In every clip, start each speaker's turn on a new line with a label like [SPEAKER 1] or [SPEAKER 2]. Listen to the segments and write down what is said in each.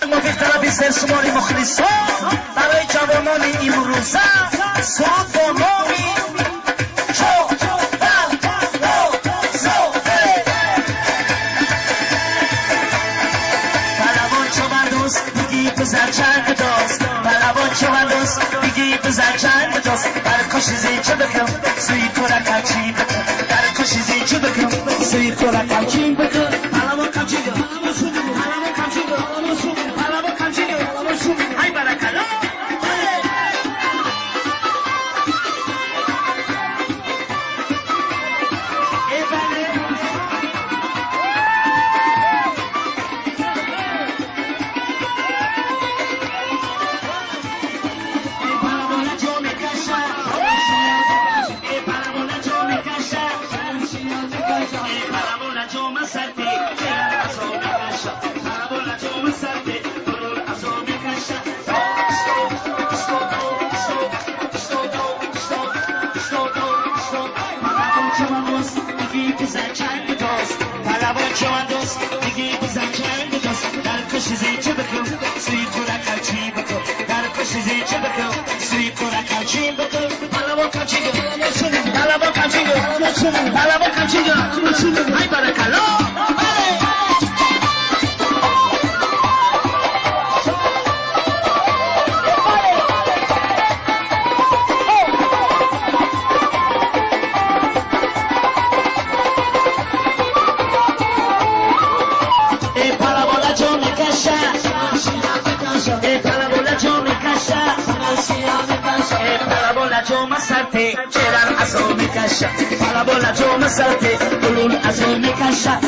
[SPEAKER 1] طلبی سرسمانی مخلصا برای جوانان امروزه سرود با نامی چند دوست بلوان چه دوست میگی بزن چند دوست در کشیزی چه بکن سوی تو را کمچین بکن در کشیزی چه بکن سوی تو را کمچین بکن بلوان کمچین بلوان کمچین بلوان کمچین های برکلا های برکلا Para bola yo me salte, color azul me cacha.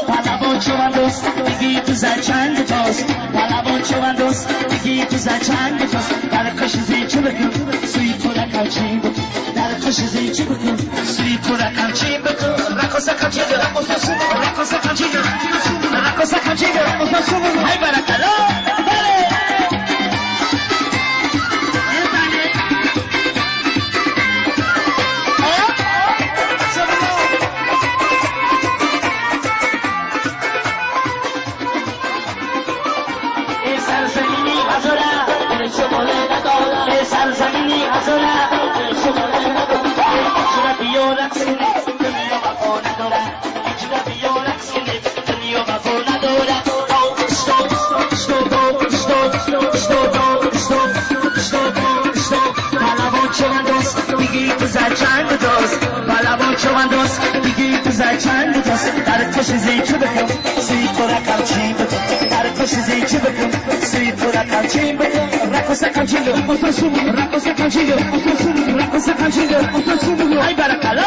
[SPEAKER 1] Para bocho andos, digito za chand dos. Para bocho andos, digito za chand dos. Para koshizi chubku, sui pura kalchimbo. Para koshizi chubku, sui pura kalchimbo. Rakosa kalchimbo, rakosa kalchimbo, rakosa kalchimbo. Hai barakalo. در کشیزی چه بکن سوی تو را کمچین بکن در کشیزی چه بکن سوی تو را کمچین بکن رکوسا کمچین رکوسا کمچین رکوسا کمچین های برکلا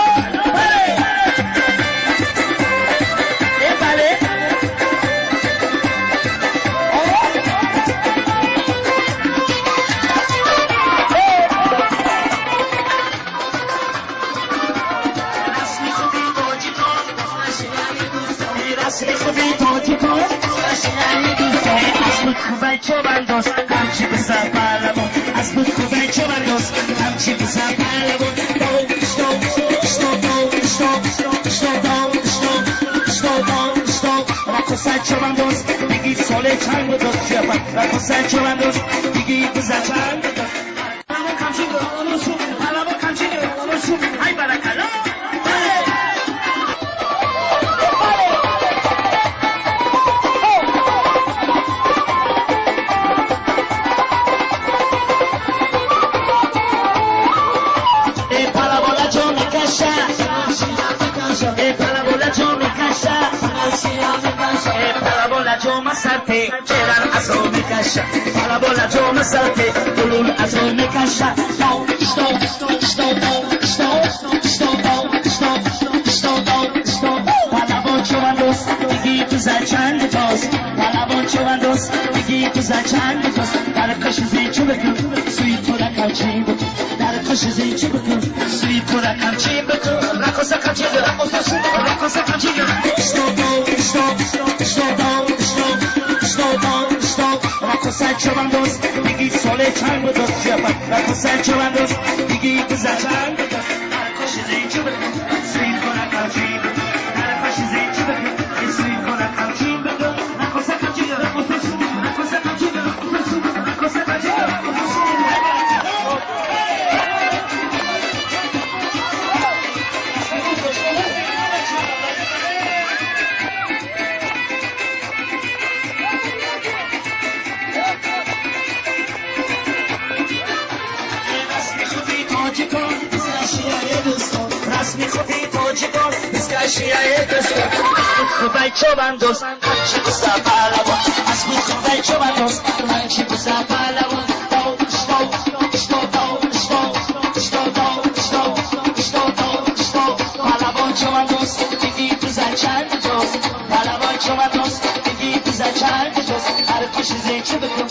[SPEAKER 1] Para bola yo me salte, color azul me cacha. Para bocho andos, digito za chand dos. Para bocho andos, digito za chand dos. Para koshizi chubku, sui pura kalchimbo. Para koshizi chubku, sui pura kalchimbo. Rakosa kalchimbo, rakosa kalchimbo. Sanchorandos, digi sole chango dos chiapa. Rako Sanchorandos, digi kuza chango dos. Koshizi chubku, sui pura kalchimbo. دوست میخوری تاج باز بسکشیه دوست بود خدای چوبان دوست هرچی بسا پهلوان از بود خدای چوبان دوست هرچی بسا پهلوان پهلوان چوبان دوست میگی تو زن چند دوست پهلوان چوبان دوست میگی تو زن چند دوست هر کشی زی چه بکن